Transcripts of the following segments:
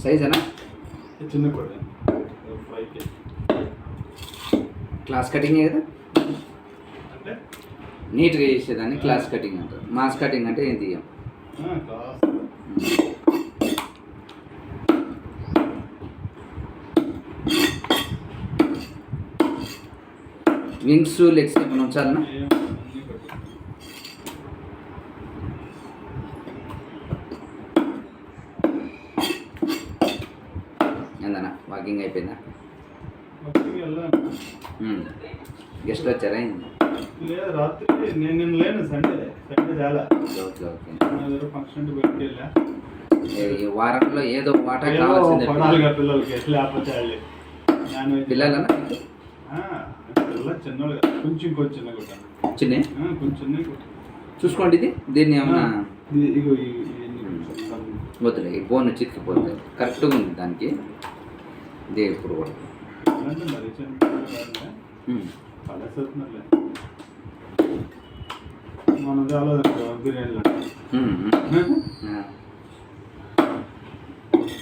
సైజేనా? చిన్న కూడా ఫ్రైకి క్లాస్ కటింగ్ కదా, అంటే నీట్గా చేసేదాన్ని క్లాస్ కటింగ్ అంటారు. మాస్ కటింగ్ అంటే ఏం తీయం. క్లాస్ వింగ్స్ లెగ్స్ ఏమైనా ఉంచాలన్నా? ఏందన్నా వాకింగ్ అయిపోయిందా? గెస్ట్ వచ్చారా? లేదు, రాత్రి నేను లేను. సండే చాలా. Okay okay. ఫంక్షన్ బయటికి వెళ్ళా. ఈ వారంలో ఏదో వాట కావాల్సిందే పిల్లలకి ఎట్లా పిల్లలన్నా? చిన్నోళ్ళు కొంచెం చిన్న కొట్టాను. కొంచెం చూసుకోండి. ఇది దీన్ని ఏమన్నా వద్దులే, ఈ బోన్ చిక్కిపోతుంది. కరెక్ట్గా ఉంది దానికి. ఇదే ఇప్పుడు కూడా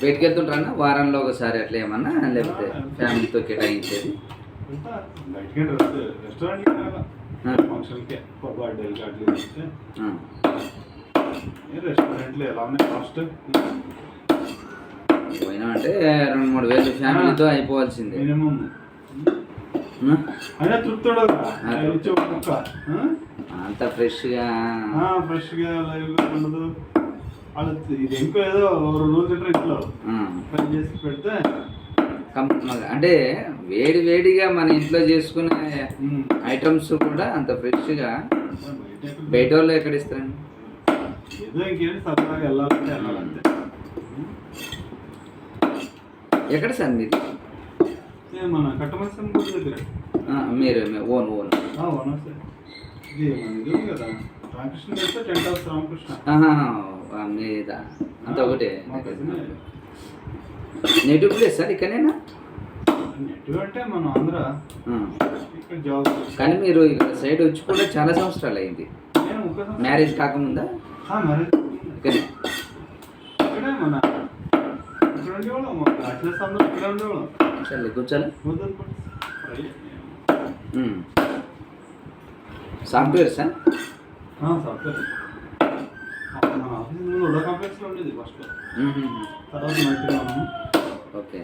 బయటికి వెళ్తుంటారా వారంలో ఒకసారి అట్లా ఏమన్నా, లేకపోతే ఫ్యామిలీతో కేటాయించేది? పోయినా అంటే 2-3 వేలు ఫ్యామిలీతో అయిపోవాల్సిందే. అయినా తృప్తి అంత ఫ్రెష్గా లైవ్గా ఉండదు. ఇది ఇంకో ఏదో 2 రోజులు ఇంట్లో ఫ్రై చేసి పెడితే అంటే వేడిగా మన ఇంట్లో చేసుకునే ఐటమ్స్ కూడా అంత ఫ్రెష్గా బయట వాళ్ళు ఎక్కడ ఇస్తారండి? ఏదో ఇంకేంటి సరదాగా వెళ్ళాలంటే ఎక్కడ సార్ మీది? మన కట్టమల్సం దగ్గర. మీరు ఓన్ ఇది కదా రామకృష్ణ చేస్తే 10th హౌస్ రామకృష్ణ మీద అంత ఒకటే. నెగిటివ్ ప్లేస్ సార్ ఇక్కడనేనా? నెగిటివ్ అంటే మన ఆంధ్ర ఇక్కడ జాబ్. కానీ మీరు ఇక్కడ సైడ్ వచ్చి కూడా చాలా సంవత్సరాలు అయింది. మ్యారేజ్ కాకముందా? ఇక్కడే మన సరే కూర్చోాలి. Software sir? సాఫ్ట్వేర్ మన ఆఫీస్ ముందు కాంప్లెక్స్లో ఉండేది ఫస్ట్. తర్వాత ఓకే.